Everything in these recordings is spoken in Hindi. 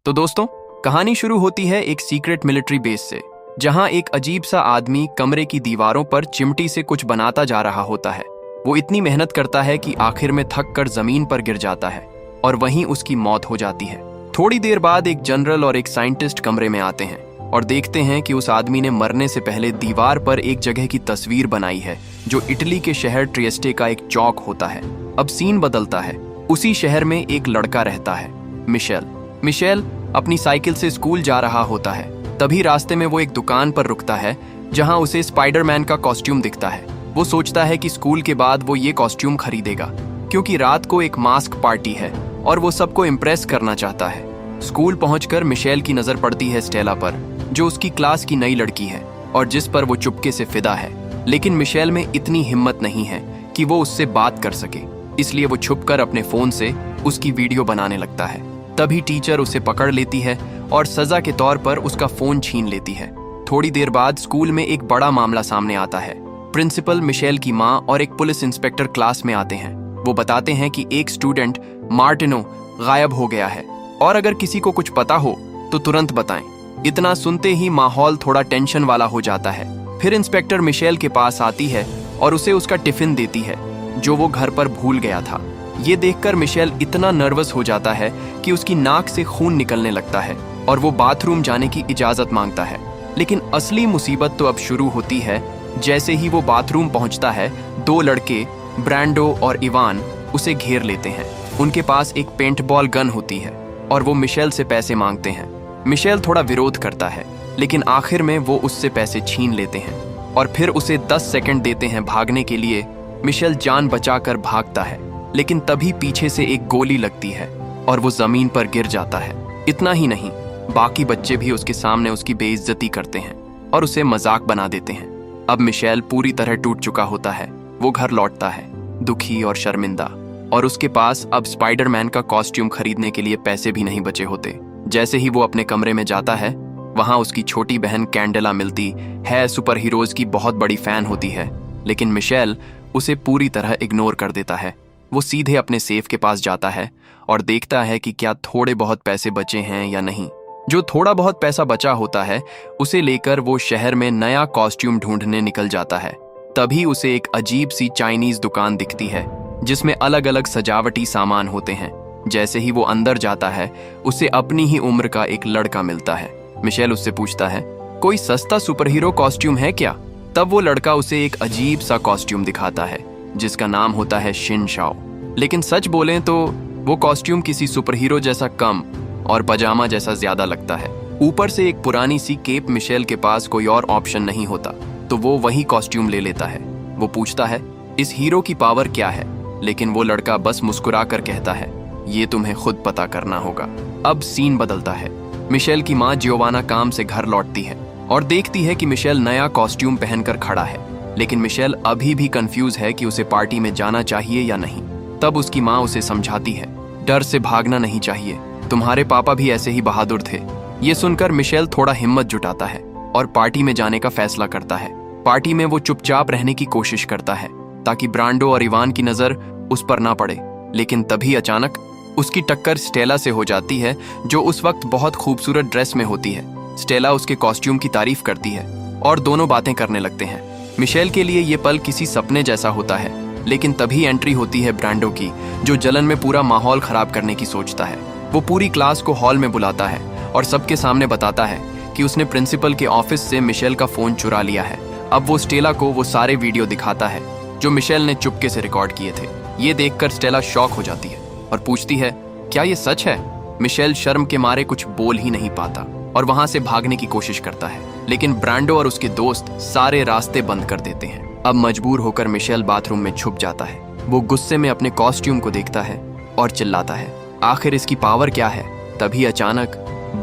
तो दोस्तों, कहानी शुरू होती है एक सीक्रेट मिलिट्री बेस से, जहां एक अजीब सा आदमी कमरे की दीवारों पर चिमटी से कुछ बनाता जा रहा होता है। वो इतनी मेहनत करता है कि आखिर में थक कर जमीन पर गिर जाता है और वहीं उसकी मौत हो जाती है। थोड़ी देर बाद एक जनरल और एक साइंटिस्ट कमरे में आते हैं और देखते हैं कि उस आदमी ने मरने से पहले दीवार पर एक जगह की तस्वीर बनाई है जो इटली के शहर ट्रिएस्टे का एक चौक होता है। अब सीन बदलता है। उसी शहर में एक लड़का रहता है, मिशेल अपनी साइकिल से स्कूल जा रहा होता है। तभी रास्ते में वो एक दुकान पर रुकता है जहां उसे स्पाइडरमैन का कॉस्ट्यूम दिखता है। वो सोचता है कि स्कूल के बाद वो ये कॉस्ट्यूम खरीदेगा क्योंकि रात को एक मास्क पार्टी है और वो सबको इम्प्रेस करना चाहता है। स्कूल पहुंचकर मिशेल की नजर पड़ती है स्टेला पर, जो उसकी क्लास की नई लड़की है और जिस पर वो चुपके से फिदा है। लेकिन मिशेल में इतनी हिम्मत नहीं है कि वो उससे बात कर सके, इसलिए वो छुपकर अपने फोन से उसकी वीडियो बनाने लगता है। तभी टीचर उसे पकड़ लेती है और सजा के तौर पर उसका फोन छीन लेती है। थोड़ी देर बाद स्कूल में एक बड़ा मामला सामने आता है। प्रिंसिपल, मिशेल की माँ और एक पुलिस इंस्पेक्टर क्लास में आते हैं। वो बताते हैं कि एक स्टूडेंट मार्टिनो गायब हो गया है और अगर किसी को कुछ पता हो तो तुरंत बताएं। इतना सुनते ही माहौल थोड़ा टेंशन वाला हो जाता है। फिर इंस्पेक्टर मिशेल के पास आती है और उसे उसका टिफिन देती है जो वो घर पर भूल गया था। ये देखकर मिशेल इतना नर्वस हो जाता है कि उसकी नाक से खून निकलने लगता है और वो बाथरूम जाने की इजाजत मांगता है। लेकिन असली मुसीबत तो अब शुरू होती है। जैसे ही वो बाथरूम पहुंचता है, दो लड़के ब्रांडो और इवान उसे घेर लेते हैं। उनके पास एक पेंटबॉल गन होती है और वो मिशेल से पैसे मांगते हैं। मिशेल थोड़ा विरोध करता है, लेकिन आखिर में वो उससे पैसे छीन लेते हैं और फिर उसे 10 सेकंड देते हैं भागने के लिए। मिशेल जान बचाकर भागता है, लेकिन तभी पीछे से एक गोली लगती है और वो जमीन पर गिर जाता है। इतना ही नहीं, बाकी बच्चे भी उसके सामने उसकी बेइज्जती करते हैं और उसे मजाक बना देते हैं। अब मिशेल पूरी तरह टूट चुका होता है। वो घर लौटता है, दुखी और शर्मिंदा, और उसके पास अब स्पाइडरमैन का कॉस्ट्यूम खरीदने के लिए पैसे भी नहीं बचे होते। जैसे ही वो अपने कमरे में जाता है, वहां उसकी छोटी बहन कैंडेला मिलती है। सुपर हीरोज की बहुत बड़ी फैन होती है, लेकिन मिशेल उसे पूरी तरह इग्नोर कर देता है। वो सीधे अपने सेफ के पास जाता है और देखता है कि क्या थोड़े बहुत पैसे बचे हैं या नहीं। जो थोड़ा बहुत पैसा बचा होता है उसे लेकर वो शहर में नया कॉस्ट्यूम ढूंढने निकल जाता है। तभी उसे एक अजीब सी चाइनीज दुकान दिखती है जिसमें अलग अलग सजावटी सामान होते हैं। जैसे ही वो अंदर जाता है, उसे अपनी ही उम्र का एक लड़का मिलता है। मिशेल उससे पूछता है, कोई सस्ता सुपर हीरो कॉस्ट्यूम है क्या? तब वो लड़का उसे एक अजीब सा कॉस्ट्यूम दिखाता है जिसका नाम होता है शिन शाओ। लेकिन सच बोलें तो वो कॉस्ट्यूम किसी सुपर हीरो जैसा कम और पजामा जैसा ज्यादा लगता है। ऊपर से एक पुरानी सी केप। मिशेल के पास कोई और ऑप्शन नहीं होता तो वो वही कॉस्ट्यूम ले लेता है। वो पूछता है, इस हीरो की पावर क्या है? लेकिन वो लड़का बस मुस्कुरा कर कहता है, ये तुम्हें खुद पता करना होगा। अब सीन बदलता है। मिशेल की माँ जियोवाना काम से घर लौटती है और देखती है कि मिशेल नया कॉस्ट्यूम पहनकर खड़ा है। लेकिन मिशेल अभी भी कंफ्यूज है कि उसे पार्टी में जाना चाहिए या नहीं। तब उसकी माँ उसे समझाती है, डर से भागना नहीं चाहिए, तुम्हारे पापा भी ऐसे ही बहादुर थे। ये सुनकर मिशेल थोड़ा हिम्मत जुटाता है और पार्टी में जाने का फैसला करता है। पार्टी में वो चुपचाप रहने की कोशिश करता है ताकि ब्रांडो और इवान की नजर उस पर ना पड़े। लेकिन तभी अचानक उसकी टक्कर स्टेला से हो जाती है, जो उस वक्त बहुत खूबसूरत ड्रेस में होती है। स्टेला उसके कॉस्ट्यूम की तारीफ करती है और दोनों बातें करने लगते हैं। मिशेल के लिए ये पल किसी सपने जैसा होता है, लेकिन तभी एंट्री होती है ब्रांडो की, जो जलन में पूरा माहौल खराब करने की सोचता है। वो पूरी क्लास को हॉल में बुलाता है और सबके सामने बताता है कि उसने प्रिंसिपल के ऑफिस से मिशेल का फोन चुरा लिया है। अब वो स्टेला को वो सारे वीडियो दिखाता है जो मिशेल ने चुपके से रिकॉर्ड किए थे। ये देखकर स्टेला शॉक हो जाती है और पूछती है, क्या ये सच है? मिशेल शर्म के मारे कुछ बोल ही नहीं पाता और वहां से भागने की कोशिश करता है, लेकिन ब्रांडो और उसके दोस्त सारे रास्ते बंद कर देते हैं। अब मजबूर होकर मिशेल बाथरूम में छुप जाता है। वो गुस्से में अपने कॉस्ट्यूम को देखता है और चिल्लाता है, आखिर इसकी पावर क्या है? तभी अचानक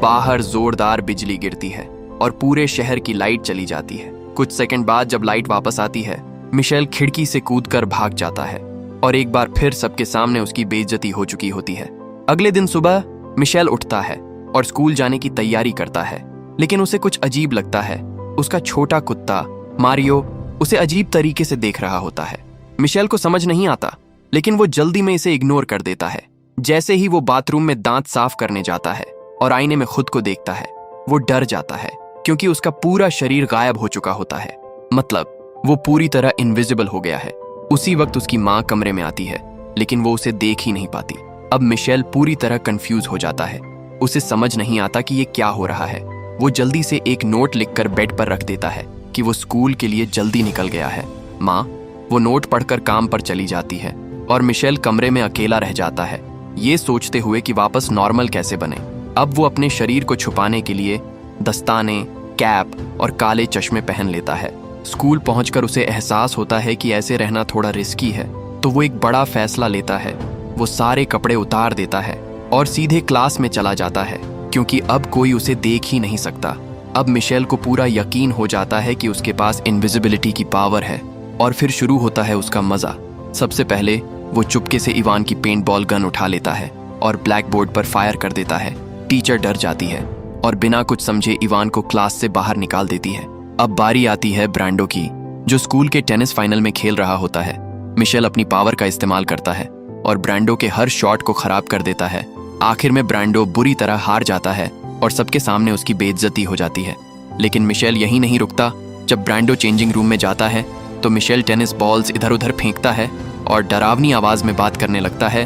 बाहर जोरदार बिजली गिरती है और पूरे शहर की लाइट चली जाती है। कुछ सेकंड बाद जब लाइट वापस आती है, मिशेल खिड़की से कूदकर भाग जाता है और एक बार फिर सबके सामने उसकी बेइज्जती हो चुकी होती है। अगले दिन सुबह मिशेल उठता है और स्कूल जाने की तैयारी करता है, लेकिन उसे कुछ अजीब लगता है। उसका छोटा कुत्ता मारियो उसे अजीब तरीके से देख रहा होता है। मिशेल को समझ नहीं आता, लेकिन वो जल्दी में इसे इग्नोर कर देता है। जैसे ही वो बाथरूम में दांत साफ करने जाता है, और आईने में खुद को देखता है। वो डर जाता है क्योंकि उसका पूरा शरीर गायब हो चुका होता है, मतलब वो पूरी तरह इनविजिबल हो गया है। उसी वक्त उसकी माँ कमरे में आती है, लेकिन वो उसे देख ही नहीं पाती। अब मिशेल पूरी तरह कंफ्यूज हो जाता है। उसे समझ नहीं आता कि ये क्या हो रहा है। वो जल्दी से एक नोट लिखकर बेड पर रख देता है कि वो स्कूल के लिए जल्दी निकल गया है। माँ वो नोट पढ़कर काम पर चली जाती है और मिशेल कमरे में अकेला रह जाता है, ये सोचते हुए कि वापस नॉर्मल कैसे बने। अब वो अपने शरीर को छुपाने के लिए दस्ताने, कैप और काले चश्मे पहन लेता है। स्कूल पहुंचकर उसे एहसास होता है कि ऐसे रहना थोड़ा रिस्की है, तो वो एक बड़ा फैसला लेता है। वो सारे कपड़े उतार देता है और सीधे क्लास में चला जाता है, क्योंकि अब कोई उसे देख ही नहीं सकता। अब मिशेल को पूरा यकीन हो जाता है कि उसके पास इनविजिबिलिटी की पावर है और फिर शुरू होता है उसका मजा। सबसे पहले वो चुपके से इवान की पेंट बॉल गन उठा लेता है और ब्लैक बोर्ड पर फायर कर देता है। टीचर डर जाती है और बिना कुछ समझे इवान को क्लास से बाहर निकाल देती है। अब बारी आती है ब्रांडो की, जो स्कूल के टेनिस फाइनल में खेल रहा होता है। मिशेल अपनी पावर का इस्तेमाल करता है और ब्रांडो के हर शॉट को खराब कर देता है। आखिर में ब्रांडो बुरी तरह हार जाता है और सबके सामने उसकी बेइज्जती हो जाती है। लेकिन मिशेल यहीं नहीं रुकता। जब ब्रांडो चेंजिंग रूम में जाता है तो मिशेल टेनिस बॉल्स इधर उधर फेंकता है और डरावनी आवाज में बात करने लगता है।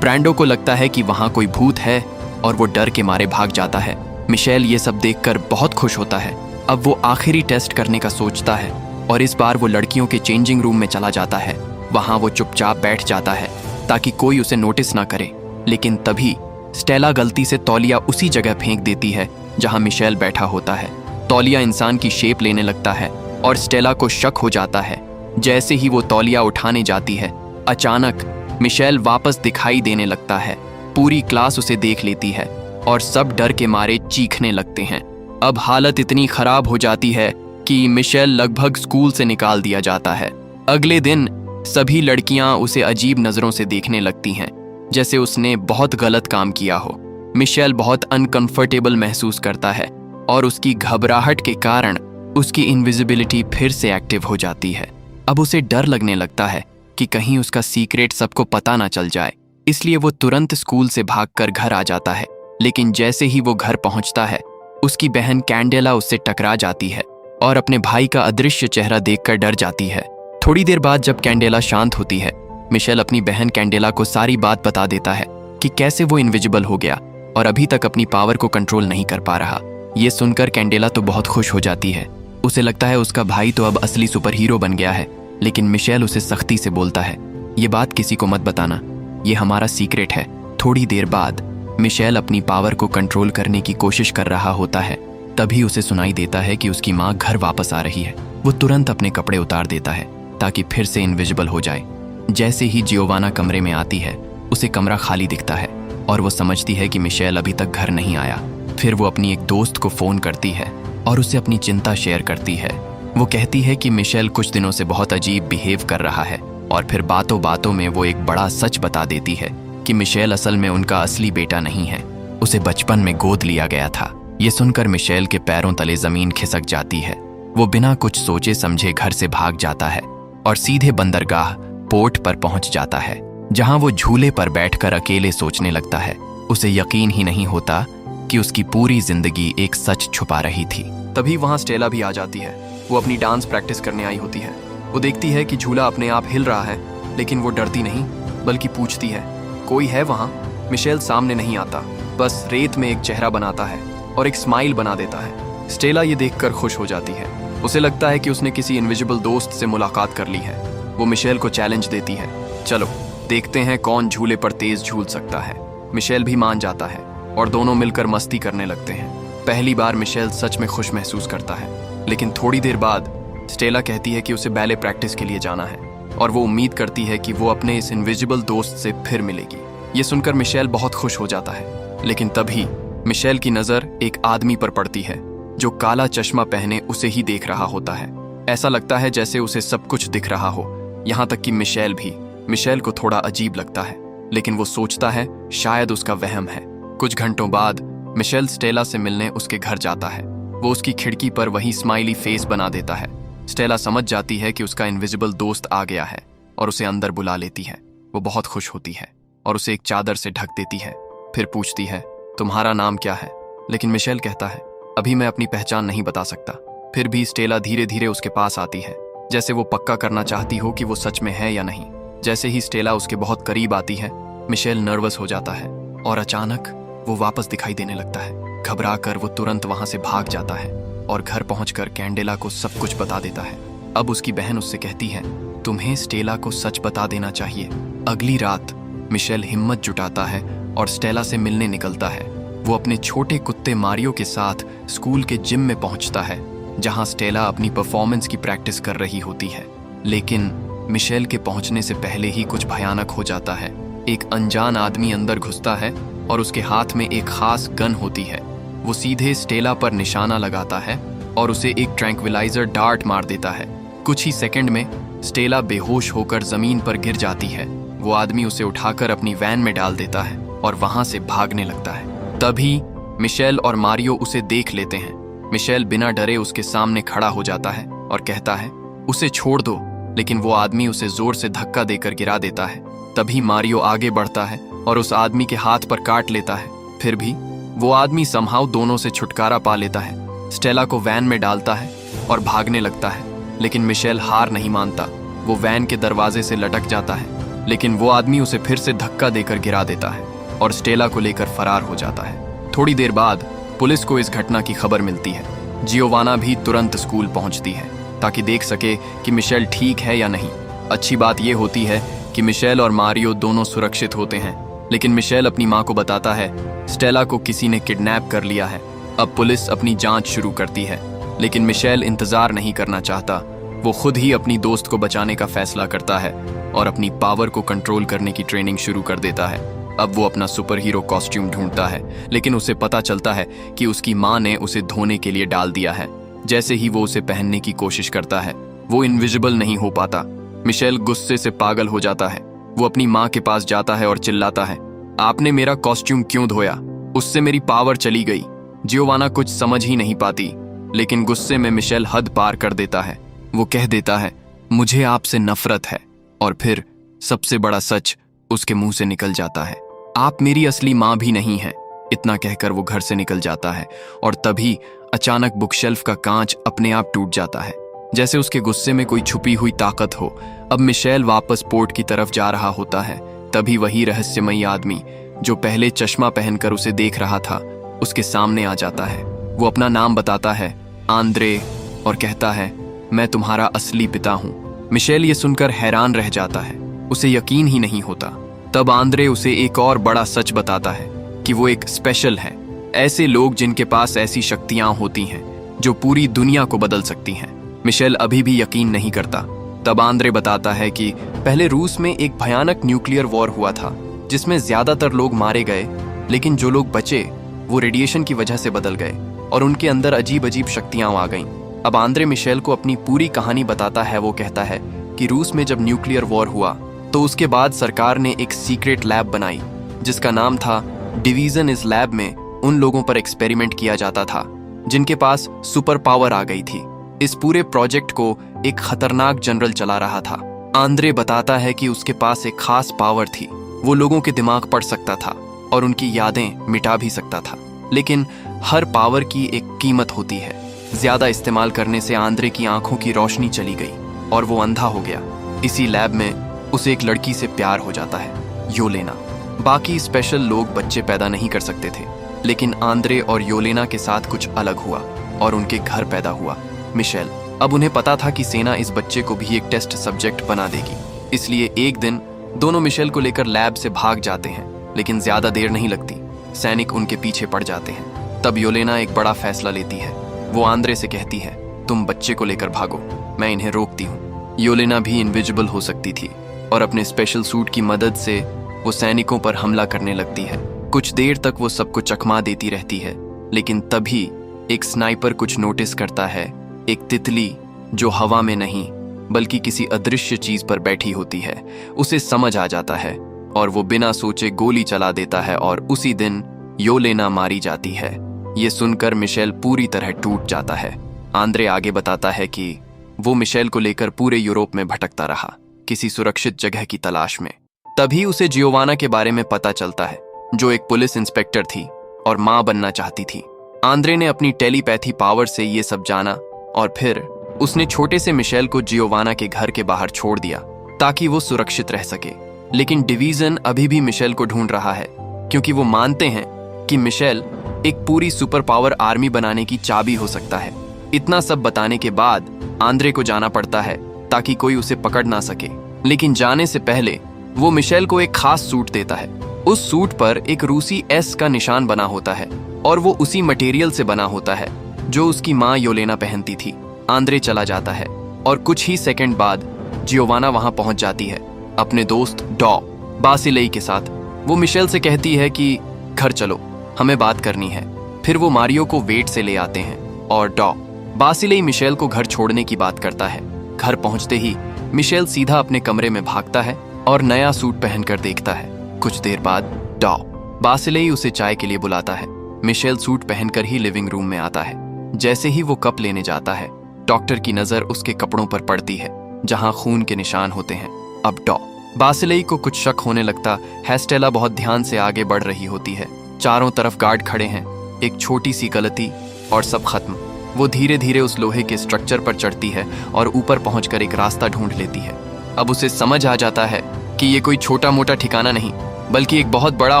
ब्रांडो को लगता है कि वहां कोई भूत है और वो डर के मारे भाग जाता है। मिशेल ये सब देखकर बहुत खुश होता है। अब वो आखिरी टेस्ट करने का सोचता है और इस बार वो लड़कियों के चेंजिंग रूम में चला जाता है। वहां वो चुपचाप बैठ जाता है ताकि कोई उसे नोटिस ना करे। लेकिन तभी स्टेला गलती से तौलिया उसी जगह फेंक देती है जहां मिशेल बैठा होता है। तौलिया इंसान की शेप लेने लगता है और स्टेला को शक हो जाता है। जैसे ही वो तौलिया उठाने जाती है, अचानक मिशेल वापस दिखाई देने लगता है। पूरी क्लास उसे देख लेती है और सब डर के मारे चीखने लगते हैं। अब हालत इतनी खराब हो जाती है कि मिशेल लगभग स्कूल से निकाल दिया जाता है। अगले दिन सभी लड़कियां उसे अजीब नजरों से देखने लगती हैं, जैसे उसने बहुत गलत काम किया हो। मिशेल बहुत अनकंफर्टेबल महसूस करता है और उसकी घबराहट के कारण उसकी इनविजिबिलिटी फिर से एक्टिव हो जाती है। अब उसे डर लगने लगता है कि कहीं उसका सीक्रेट सबको पता ना चल जाए, इसलिए वो तुरंत स्कूल से भागकर घर आ जाता है। लेकिन जैसे ही वो घर पहुंचता है, उसकी बहन कैंडेला उससे टकरा जाती है और अपने भाई का अदृश्य चेहरा देखकर डर जाती है। थोड़ी देर बाद जब कैंडेला शांत होती है, मिशेल अपनी बहन कैंडेला को सारी बात बता देता है कि कैसे वो इनविजिबल हो गया और अभी तक अपनी पावर को कंट्रोल नहीं कर पा रहा। ये सुनकर कैंडेला तो बहुत खुश हो जाती है। उसे लगता है उसका भाई तो अब असली सुपर हीरो बन गया है। लेकिन मिशेल उसे सख्ती से बोलता है, ये बात किसी को मत बताना, ये हमारा सीक्रेट है। थोड़ी देर बाद मिशेल अपनी पावर को कंट्रोल करने की कोशिश कर रहा होता है। तभी उसे सुनाई देता है कि उसकी माँ घर वापस आ रही है। वो तुरंत अपने कपड़े उतार देता है ताकि फिर से इनविजिबल हो जाए। जैसे ही जियोवाना कमरे में आती है, उसे कमरा खाली दिखता है और वो समझती है कि मिशेल अभी तक घर नहीं आया। फिर वो अपनी एक दोस्त को फोन करती है और उसे अपनी चिंता शेयर करती है। वो कहती है कि मिशेल कुछ दिनों से बहुत अजीब बिहेव कर रहा है और फिर बातों बातों में वो एक बड़ा सच बता देती है कि मिशेल असल में उनका असली बेटा नहीं है, उसे बचपन में गोद लिया गया था। ये सुनकर मिशेल के पैरों तले जमीन खिसक जाती है। वो बिना कुछ सोचे समझे घर से भाग जाता है और सीधे बंदरगाह पोर्ट पर पहुंच जाता है, जहां वो झूले पर बैठकर अकेले सोचने लगता है। उसे यकीन ही नहीं होता कि उसकी पूरी जिंदगी एक सच छुपा रही थी। तभी वहां स्टेला भी आ जाती है। वो अपनी डांस प्रैक्टिस करने आई होती है। वो देखती है कि झूला अपने आप हिल रहा है, लेकिन वो डरती नहीं बल्कि पूछती है, कोई है वहां? मिशेल सामने नहीं आता, बस रेत में एक चेहरा बनाता है और एक स्माइल बना देता है। स्टेला ये देखकर खुश हो जाती है। उसे लगता है कि उसने किसी इनविजिबल दोस्त से मुलाकात कर ली है। वो मिशेल को चैलेंज देती है, चलो देखते हैं कौन झूले पर तेज झूल सकता है। मिशेल भी मान जाता है और दोनों मिलकर मस्ती करने लगते हैं। पहली बार मिशेल सच में खुश महसूस करता है, लेकिन थोड़ी देर बाद स्टेला कहती है कि उसे बैले प्रैक्टिस के लिए जाना है और वो उम्मीद करती है कि वो अपने इस इनविजिबल दोस्त से फिर मिलेगी। ये सुनकर मिशेल बहुत खुश हो जाता है। लेकिन तभी मिशेल की नज़र एक आदमी पर पड़ती है जो काला चश्मा पहने उसे ही देख रहा होता है। ऐसा लगता है जैसे उसे सब कुछ दिख रहा हो, यहाँ तक कि मिशेल भी। मिशेल को थोड़ा अजीब लगता है, लेकिन वो सोचता है शायद उसका वहम है। कुछ घंटों बाद मिशेल स्टेला से मिलने उसके घर जाता है। वो उसकी खिड़की पर वही स्माइली फेस बना देता है। स्टेला समझ जाती है कि उसका इनविजिबल दोस्त आ गया है और उसे अंदर बुला लेती है। वो बहुत खुश होती है और उसे एक चादर से ढक देती है। फिर पूछती है, तुम्हारा नाम क्या है? लेकिन मिशेल कहता है, अभी मैं अपनी पहचान नहीं बता सकता। फिर भी स्टेला धीरे धीरे उसके पास आती है, जैसे वो पक्का करना चाहती हो कि वो सच में है या नहीं। जैसे ही स्टेला उसके बहुत करीब आती है, मिशेल नर्वस हो जाता है और अचानक वो वापस दिखाई देने लगता है। घबरा कर वो तुरंत वहां से भाग जाता है और घर पहुंचकर कैंडेला को सब कुछ बता देता है। अब उसकी बहन उससे कहती है, तुम्हें स्टेला को सच बता देना चाहिए। अगली रात मिशेल हिम्मत जुटाता है और स्टेला से मिलने निकलता है। वो अपने छोटे कुत्ते मारियो के साथ स्कूल के जिम में पहुंचता है, जहां स्टेला अपनी परफॉर्मेंस की प्रैक्टिस कर रही होती है। लेकिन मिशेल के पहुंचने से पहले ही कुछ भयानक हो जाता है। एक अनजान आदमी अंदर घुसता है और उसके हाथ में एक खास गन होती है। वो सीधे स्टेला पर निशाना लगाता है और उसे एक ट्रैंक्विलाइजर डार्ट मार देता है। कुछ ही सेकंड में स्टेला बेहोश होकर जमीन पर गिर जाती है। वो आदमी उसे उठाकर अपनी वैन में डाल देता है और वहां से भागने लगता है। तभी मिशेल और मारियो उसे देख लेते हैं। मिशेल बिना डरे उसके सामने खड़ा हो जाता है और कहता है, उसे छोड़ दो, लेकिन वो आदमी उसे जोर से धक्का देकर गिरा देता है। तभी मारियो आगे बढ़ता है और उस आदमी के हाथ पर काट लेता है। फिर भी वो आदमी समहाउ दोनों से छुटकारा पा लेता है। स्टेला को वैन में डालता है और भागने लगता है, लेकिन मिशेल हार नहीं मानता। वो वैन के दरवाजे से लटक जाता है, लेकिन वो आदमी उसे फिर से धक्का देकर गिरा देता है और स्टेला को लेकर फरार हो जाता है। थोड़ी देर बाद पुलिस को इस घटना की खबर मिलती है। जियोवाना भी तुरंत स्कूल पहुंचती है ताकि देख सके कि मिशेल ठीक है या नहीं। अच्छी बात यह होती है कि मिशेल और मारियो दोनों सुरक्षित होते हैं, लेकिन मिशेल अपनी मां को बताता है स्टेला को किसी ने किडनैप कर लिया है। अब पुलिस अपनी जांच शुरू करती है, लेकिन मिशेल इंतजार नहीं करना चाहता। वो खुद ही अपनी दोस्त को बचाने का फैसला करता है और अपनी पावर को कंट्रोल करने की ट्रेनिंग शुरू कर देता है। अब वो अपना सुपर हीरो कॉस्ट्यूम ढूंढता है, लेकिन उसे पता चलता है कि उसकी मां ने उसे धोने के लिए डाल दिया है। जैसे ही वो उसे पहनने की कोशिश करता है, वो इनविजिबल नहीं हो पाता। मिशेल गुस्से से पागल हो जाता है। वो अपनी मां के पास जाता है और चिल्लाता है, आपने मेरा कॉस्ट्यूम क्यों धोया? उससे मेरी पावर चली गई। जियोवाना कुछ समझ ही नहीं पाती, लेकिन गुस्से में मिशेल हद पार कर देता है। वो कह देता है, मुझे आपसे नफरत है। और फिर सबसे बड़ा सच उसके मुंह से निकल जाता है, आप मेरी असली मां भी नहीं हैं। इतना कहकर वो घर से निकल जाता है और तभी अचानक बुकशेल्फ का कांच अपने आप टूट जाता है, जैसे उसके गुस्से में कोई छुपी हुई ताकत हो। अब मिशेल वापस पोर्ट की तरफ जा रहा होता है। तभी वही रहस्यमयी आदमी जो पहले चश्मा पहनकर उसे देख रहा था, उसके सामने आ जाता है। वो अपना नाम बताता है, आंद्रे, और कहता है, मैं तुम्हारा असली पिता हूं। मिशेल ये सुनकर हैरान रह जाता है, उसे यकीन ही नहीं होता। तब आंद्रे उसे एक और बड़ा सच बताता है कि वो एक स्पेशल है। ऐसे लोग जिनके पास ऐसी शक्तियां होती हैं जो पूरी दुनिया को बदल सकती हैं। मिशेल अभी भी यकीन नहीं करता। तब आंद्रे बताता है कि पहले रूस में एक भयानक न्यूक्लियर वॉर हुआ था, जिसमें ज्यादातर लोग मारे गए, लेकिन जो लोग बचे वो रेडिएशन की वजह से बदल गए और उनके अंदर अजीब अजीब शक्तियां आ गईं। अब आंद्रे मिशेल को अपनी पूरी कहानी बताता है। वो कहता है कि रूस में जब न्यूक्लियर वॉर हुआ तो उसके बाद सरकार ने एक सीक्रेट लैब बनाई, जिसका नाम था डिवीजन। इस लैब में उन लोगों पर एक्सपेरिमेंट किया जाता था जिनके पास सुपर पावर आ गई थी। इस पूरे प्रोजेक्ट को एक खतरनाक जनरल चला रहा था। आंद्रे बताता है कि उसके पास एक खास पावर थी। वो लोगों के दिमाग पढ़ सकता था और उनकी यादें मिटा भी सकता था, लेकिन हर पावर की एक कीमत होती है। ज्यादा इस्तेमाल करने से आंद्रे की आंखों की रोशनी चली गई और वो अंधा हो गया। इसी लैब में उसे एक लड़की से प्यार हो जाता है, योलेना। बाकी स्पेशल लोग बच्चे पैदा नहीं कर सकते थे, लेकिन आंद्रे और योलेना के साथ कुछ अलग हुआ और उनके घर पैदा हुआ मिशेल। अब उन्हें पता था कि सेना इस बच्चे को भी एक टेस्ट सब्जेक्ट बना देगी, इसलिए एक दिन दोनों मिशेल को लेकर लैब से भाग जाते हैं, लेकिन ज्यादा देर नहीं लगती, सैनिक उनके पीछे पड़ जाते हैं। तब योलेना एक बड़ा फैसला लेती है। वो आंद्रे से कहती है, तुम बच्चे को लेकर भागो, मैं इन्हें रोकती हूँ। योलेना भी इनविजिबल हो सकती थी और अपने स्पेशल सूट की मदद से वो सैनिकों पर हमला करने लगती है। कुछ देर तक वो सबको चकमा देती रहती है, लेकिन तभी एक स्नाइपर कुछ नोटिस करता है। एक तितली जो हवा में नहीं बल्कि किसी अदृश्य चीज पर बैठी होती है, उसे समझ आ जाता है और वो बिना सोचे गोली चला देता है और उसी दिन योलेना मारी जाती है। ये सुनकर मिशेल पूरी तरह टूट जाता है। आंद्रे आगे बताता है कि वो मिशेल को लेकर पूरे यूरोप में भटकता रहा, किसी सुरक्षित जगह की तलाश में। तभी उसे जियोवाना के बारे में पता चलता है, जो एक पुलिस इंस्पेक्टर थी। और माँ बनना चाहती थी। आंद्रे ने अपनी टेलीपैथी पावर से ये सब जाना और फिर उसने छोटे से मिशेल को जियोवाना के घर के बाहर छोड़ दिया ताकि वो सुरक्षित रह सके। लेकिन डिवीजन अभी भी मिशेल को ढूंढ रहा है क्योंकि वो मानते हैं कि मिशेल एक पूरी सुपर पावर आर्मी बनाने की चाबी हो सकता है। इतना सब बताने के बाद आंद्रे को जाना पड़ता है ताकि कोई उसे पकड़ ना सके। लेकिन जाने से पहले वो मिशेल को एक खास सूट देता है। उस सूट पर एक रूसी एस का निशान बना होता है और वो उसी मटेरियल से बना होता है जो उसकी माँ योलेना पहनती थी। आंद्रे चला जाता है और कुछ ही सेकंड बाद जियोवाना वहां पहुंच जाती है अपने दोस्त डॉ बासिलेई के साथ। वो मिशेल से कहती है कि घर चलो, हमें बात करनी है। फिर वो मारियो को वेट से ले आते हैं और डॉ बासिलेई मिशेल को घर छोड़ने की बात करता है। घर पहुंचते ही मिशेल सीधा अपने कमरे में भागता है और नया सूट पहनकर देखता है। कुछ देर बाद डॉ बासिलेई उसे चाय के लिए बुलाता है। मिशेल सूट पहनकर ही लिविंग रूम में आता है। जैसे ही वो कप लेने जाता है, डॉक्टर की नजर उसके कपड़ों पर पड़ती है जहां खून के निशान होते हैं। अब डॉ बासिलेई को कुछ शक होने लगता है। स्टेला बहुत ध्यान से आगे बढ़ रही होती है। चारों तरफ गार्ड खड़े हैं। एक छोटी सी गलती और सब खत्म। वो धीरे धीरे उस लोहे के स्ट्रक्चर पर चढ़ती है और ऊपर पहुंचकर एक रास्ता ढूंढ लेती है। अब उसे समझ आ जाता है कि ये कोई छोटा मोटा ठिकाना नहीं बल्कि एक बहुत बड़ा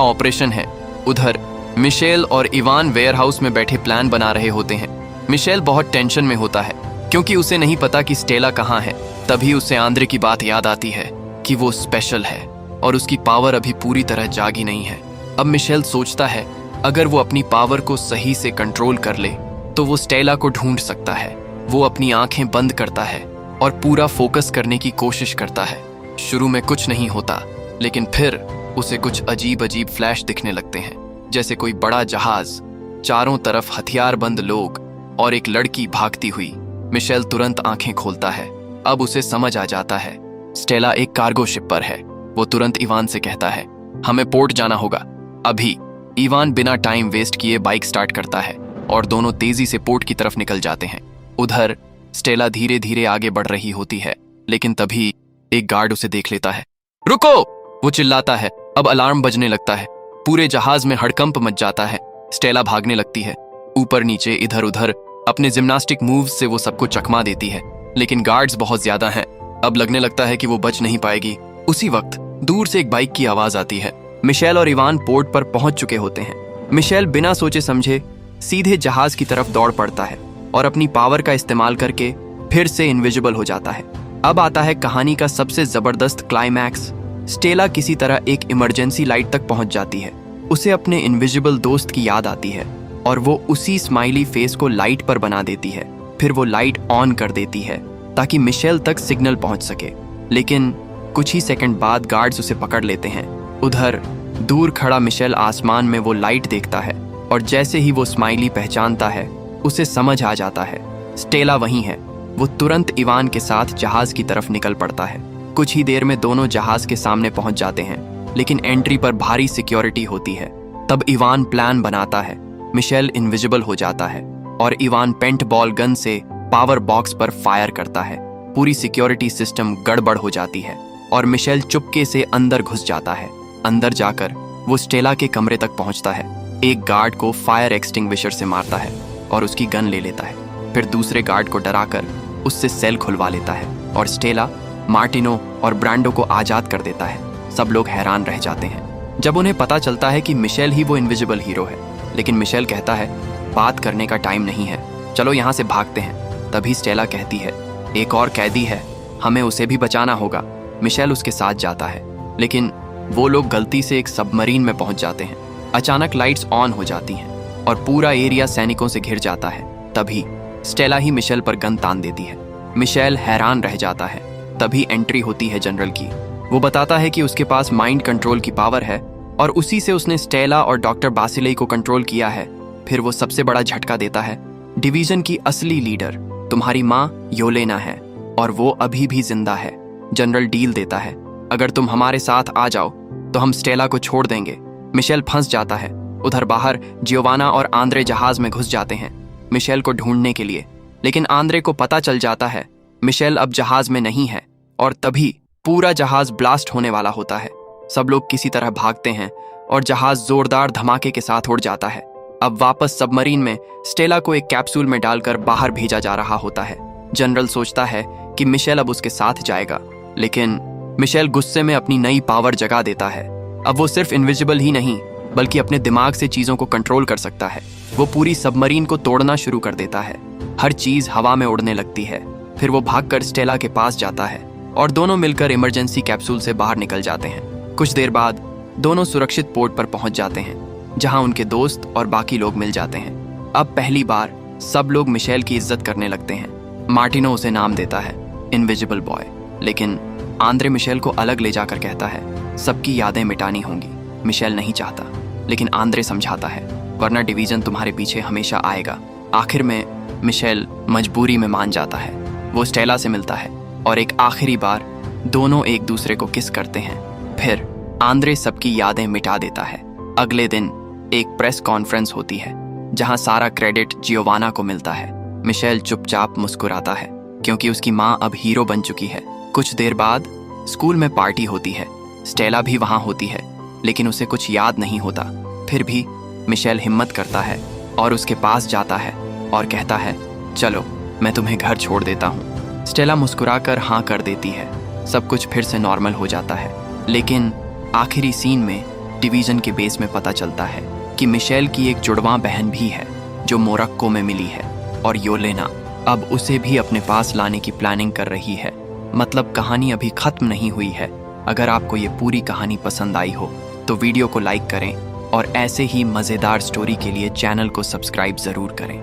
ऑपरेशन है। उधर मिशेल और इवान वेयरहाउस में बैठे प्लान बना रहे होते हैं। मिशेल बहुत टेंशन में होता है क्योंकि उसे नहीं पता कि स्टेला कहाँ है। तभी उसे आंद्रे की बात याद आती है कि वो स्पेशल है और उसकी पावर अभी पूरी तरह जागी नहीं है। अब मिशेल सोचता है अगर वो अपनी पावर को सही से कंट्रोल कर ले तो वो स्टेला को ढूंढ सकता है। वो अपनी आंखें बंद करता है और पूरा फोकस करने की कोशिश करता है। शुरू में कुछ नहीं होता, लेकिन फिर उसे कुछ अजीब अजीब फ्लैश दिखने लगते हैं, जैसे कोई बड़ा जहाज, चारों तरफ हथियारबंद लोग और एक लड़की भागती हुई। मिशेल तुरंत आंखें खोलता है। अब उसे समझ आ जाता है स्टेला एक कार्गो शिप पर है। वो तुरंत इवान से कहता है हमें पोर्ट जाना होगा अभी। इवान बिना टाइम वेस्ट किए बाइक स्टार्ट करता है और दोनों तेजी से पोर्ट की तरफ निकल जाते हैं। उधर स्टेला धीरे धीरे आगे बढ़ रही होती है, लेकिन तभी एक गार्ड उसे देख लेता है। रुको! वो चिल्लाता है। अब अलार्म बजने लगता है। पूरे जहाज में हड़कंप मच जाता है। स्टेला भागने लगती है। ऊपर नीचे इधर उधर अपने जिम्नास्टिक मूव्स से वो सबको चकमा देती है, लेकिन गार्ड्स बहुत ज्यादा हैं। अब लगने लगता है कि वो बच नहीं पाएगी। उसी वक्त दूर से एक बाइक की आवाज आती है। मिशेल और इवान पोर्ट पर पहुंच चुके होते हैं। मिशेल बिना सोचे समझे सीधे जहाज की तरफ दौड़ पड़ता है और अपनी पावर का इस्तेमाल करके फिर से इनविजिबल हो जाता है। अब आता है कहानी का सबसे जबरदस्त क्लाइमैक्स। स्टेला किसी तरह एक इमरजेंसी लाइट तक पहुंच जाती है। उसे अपने इनविजिबल दोस्त की याद आती है और वो उसी स्माइली फेस को लाइट पर बना देती है। फिर वो लाइट ऑन कर देती है ताकि मिशेल तक सिग्नल पहुंच सके। लेकिन कुछ ही सेकंड बाद गार्ड्स उसे पकड़ लेते हैं। उधर दूर खड़ा मिशेल आसमान में वो लाइट देखता है और जैसे ही वो स्माइली पहचानता है उसे समझ आ जाता है स्टेला वहीं है। वो तुरंत इवान के साथ जहाज की तरफ निकल पड़ता है। कुछ ही देर में दोनों जहाज के सामने पहुंच जाते हैं, लेकिन एंट्री पर भारी सिक्योरिटी होती है। तब इवान प्लान बनाता है। मिशेल इनविजिबल हो जाता है और इवान पेंट बॉल गन से पावर बॉक्स पर फायर करता है। पूरी सिक्योरिटी सिस्टम गड़बड़ हो जाती है और मिशेल चुपके से अंदर घुस जाता है। अंदर जाकर वो स्टेला के कमरे तक पहुंचता है। एक गार्ड को फायर एक्सटिंग्विशर से मारता है और उसकी गन ले लेता है। फिर दूसरे गार्ड को डराकर उससे सेल खुलवा लेता है और स्टेला, मार्टिनो और ब्रांडो को आजाद कर देता है। सब लोग हैरान रह जाते हैं जब उन्हें पता चलता है कि मिशेल ही वो इनविजिबल हीरो है। लेकिन मिशेल कहता है बात करने का टाइम नहीं है, चलो यहाँ से भागते हैं। तभी स्टेला कहती है एक और कैदी है, हमें उसे भी बचाना होगा। मिशेल उसके साथ जाता है, लेकिन वो लोग गलती से एक सबमरीन में पहुंच जाते हैं। अचानक लाइट्स ऑन हो जाती हैं और पूरा एरिया सैनिकों से घिर जाता है। तभी स्टेला ही मिशेल पर गन तान देती है। मिशेल हैरान रह जाता है। तभी एंट्री होती है जनरल की। वो बताता है कि उसके पास माइंड कंट्रोल की पावर है और उसी से उसने स्टेला और डॉक्टर बासिलेई को कंट्रोल किया है। फिर वो सबसे बड़ा झटका देता है। डिवीजन की असली लीडर तुम्हारी माँ योलेना है और वो अभी भी जिंदा है। जनरल डील देता है, अगर तुम हमारे साथ आ जाओ तो हम स्टेला को छोड़ देंगे। मिशेल फंस जाता है। उधर बाहर जियोवाना और आंद्रे जहाज में घुस जाते हैं मिशेल को ढूंढने के लिए, लेकिन आंद्रे को पता चल जाता है मिशेल अब जहाज में नहीं है और तभी पूरा जहाज ब्लास्ट होने वाला होता है। सब लोग किसी तरह भागते हैं और जहाज जोरदार धमाके के साथ उड़ जाता है। अब वापस सबमरीन में स्टेला को एक कैप्सूल में डालकर बाहर भेजा जा रहा होता है। जनरल सोचता है कि मिशेल अब उसके साथ जाएगा, लेकिन मिशेल गुस्से में अपनी नई पावर जगा देता है। अब वो सिर्फ इनविजिबल ही नहीं बल्कि अपने दिमाग से चीजों को कंट्रोल कर सकता है। वो पूरी सबमरीन को तोड़ना शुरू कर देता है। हर चीज हवा में उड़ने लगती है। फिर वो भागकर स्टेला के पास जाता है और दोनों मिलकर इमरजेंसी कैप्सूल से बाहर निकल जाते हैं। कुछ देर बाद दोनों सुरक्षित पोर्ट पर पहुंच जाते हैं, जहां उनके दोस्त और बाकी लोग मिल जाते हैं। अब पहली बार सब लोग मिशेल की इज्जत करने लगते हैं। मार्टिनो उसे नाम देता है इनविजिबल बॉय, लेकिन आंद्रे मिशेल को अलग ले जाकर कहता है सबकी यादें मिटानी होंगी। मिशेल नहीं चाहता, लेकिन आंद्रे समझाता है वरना डिवीजन तुम्हारे पीछे हमेशा आएगा। आखिर में मिशेल मजबूरी में मान जाता है। वो स्टेला से मिलता है और एक आखिरी बार दोनों एक दूसरे को किस करते हैं। फिर आंद्रे सबकी यादें मिटा देता है। अगले दिन एक प्रेस कॉन्फ्रेंस होती है जहां सारा क्रेडिट जियोवाना को मिलता है। मिशेल चुपचाप मुस्कुराता है क्योंकि उसकी माँ अब हीरो बन चुकी है। कुछ देर बाद स्कूल में पार्टी होती है। स्टेला भी वहां होती है, लेकिन उसे कुछ याद नहीं होता। फिर भी मिशेल हिम्मत करता है और उसके पास जाता है और कहता है चलो मैं तुम्हें घर छोड़ देता हूँ। स्टेला मुस्कुराकर हाँ कर देती है। सब कुछ फिर से नॉर्मल हो जाता है। लेकिन आखिरी सीन में डिवीजन के बेस में पता चलता है कि मिशेल की एक जुड़वां बहन भी है जो मोरक्को में मिली है, और योलेना अब उसे भी अपने पास लाने की प्लानिंग कर रही है। मतलब कहानी अभी खत्म नहीं हुई है। अगर आपको ये पूरी कहानी पसंद आई हो तो वीडियो को लाइक करें और ऐसे ही मज़ेदार स्टोरी के लिए चैनल को सब्सक्राइब ज़रूर करें।